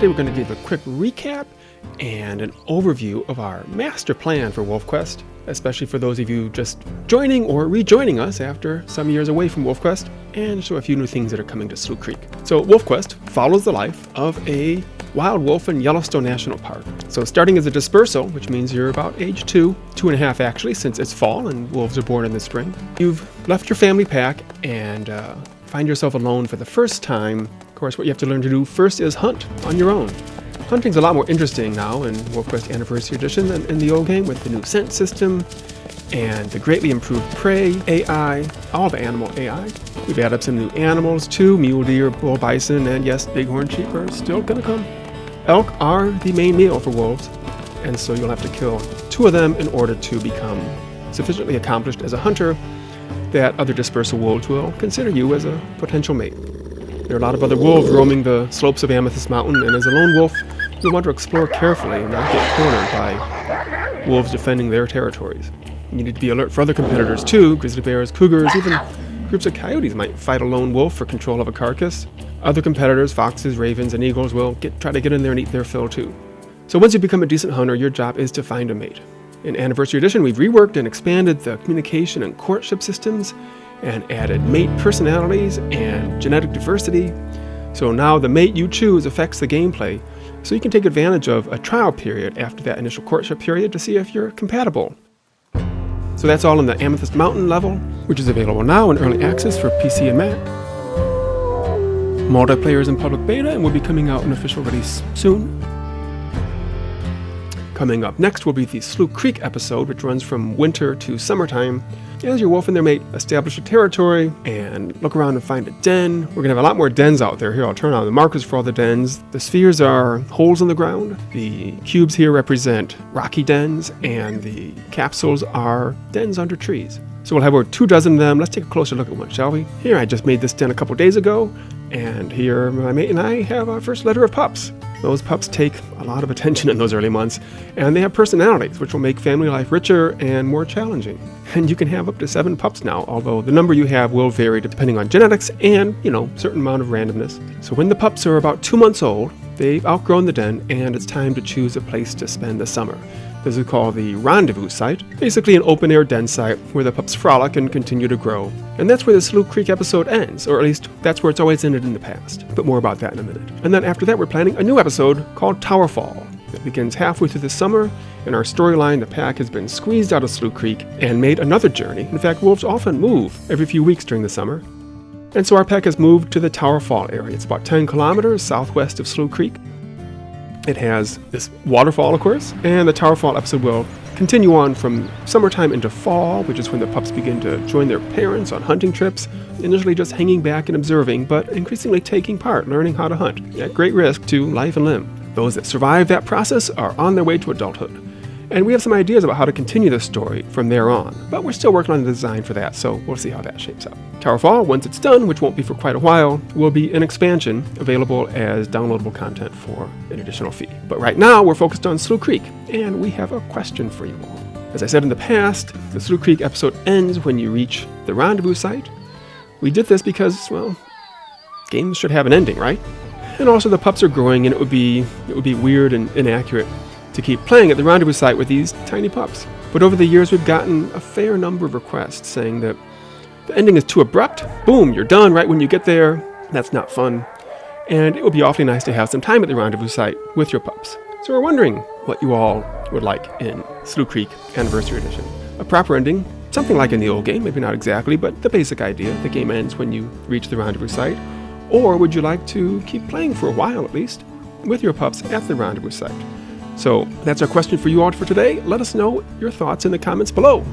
Today we're going to give a quick recap and an overview of our master plan for WolfQuest, especially for those of you just joining or rejoining us after some years away from WolfQuest, and show a few new things that are coming to Slough Creek. So WolfQuest follows the life of a wild wolf in Yellowstone National Park. So starting as a dispersal, which means you're about age 2.5 actually, since it's fall and wolves are born in the spring. You've left your family pack and find yourself alone for the first time. Of course, what you have to learn to do first is hunt on your own. Hunting's a lot more interesting now in WolfQuest Anniversary Edition than in the old game, with the new scent system and the greatly improved prey AI, all the animal AI. We've added some new animals too: mule deer, bull bison, and yes, bighorn sheep are still gonna come. Elk are the main meal for wolves, and so you'll have to kill 2 of them in order to become sufficiently accomplished as a hunter that other dispersal wolves will consider you as a potential mate. There are a lot of other wolves roaming the slopes of Amethyst Mountain, and as a lone wolf, you'll want to explore carefully and not get cornered by wolves defending their territories. You need to be alert for other competitors too: grizzly bears, cougars, even groups of coyotes might fight a lone wolf for control of a carcass. Other competitors, foxes, ravens, and eagles, will try to get in there and eat their fill too. So once you become a decent hunter, your job is to find a mate. In Anniversary Edition, we've reworked and expanded the communication and courtship systems and added mate personalities and genetic diversity. So now the mate you choose affects the gameplay, so you can take advantage of a trial period after that initial courtship period to see if you're compatible. So that's all in the Amethyst Mountain level, which is available now in early access for PC and Mac. Multiplayer is in public beta and will be coming out in official release soon. Coming up next will be the Slough Creek episode, which runs from winter to summertime. As your wolf and their mate establish a territory and look around and find a den. We're going to have a lot more dens out there. Here, I'll turn on the markers for all the dens. The spheres are holes in the ground. The cubes here represent rocky dens, and the capsules are dens under trees. So we'll have over 24 of them. Let's take a closer look at one, shall we? Here, I just made this den a couple days ago, and here my mate and I have our first litter of pups. Those pups take a lot of attention in those early months, and they have personalities, which will make family life richer and more challenging. And you can have up to 7 pups now, although the number you have will vary depending on genetics and, certain amount of randomness. So when the pups are about 2 months old, they've outgrown the den, and it's time to choose a place to spend the summer. This is called the Rendezvous site, basically an open-air den site where the pups frolic and continue to grow. And that's where the Slough Creek episode ends, or at least that's where it's always ended in the past. But more about that in a minute. And then after that, we're planning a new episode called Towerfall. It begins halfway through the summer. In our storyline, the pack has been squeezed out of Slough Creek and made another journey. In fact, wolves often move every few weeks during the summer. And so our pack has moved to the Towerfall area. It's about 10 kilometers southwest of Slough Creek. It has this waterfall, of course, and the Towerfall episode will continue on from summertime into fall, which is when the pups begin to join their parents on hunting trips, initially just hanging back and observing, but increasingly taking part, learning how to hunt, at great risk to life and limb. Those that survive that process are on their way to adulthood. And we have some ideas about how to continue the story from there on, but we're still working on the design for that, so we'll see how that shapes up. Towerfall, once it's done, which won't be for quite a while, will be an expansion available as downloadable content for an additional fee. But right now, we're focused on Slough Creek, and we have a question for you all. As I said in the past, the Slough Creek episode ends when you reach the Rendezvous site. We did this because, well, games should have an ending, right? And also the pups are growing, and it would be weird and inaccurate to keep playing at the Rendezvous site with these tiny pups. But over the years, we've gotten a fair number of requests saying that the ending is too abrupt. Boom, you're done right when you get there. That's not fun. And it would be awfully nice to have some time at the Rendezvous site with your pups. So we're wondering what you all would like in Slough Creek Anniversary Edition. A proper ending, something like in the old game, maybe not exactly, but the basic idea. The game ends when you reach the Rendezvous site. Or would you like to keep playing for a while at least with your pups at the Rendezvous site? So that's our question for you all for today. Let us know your thoughts in the comments below.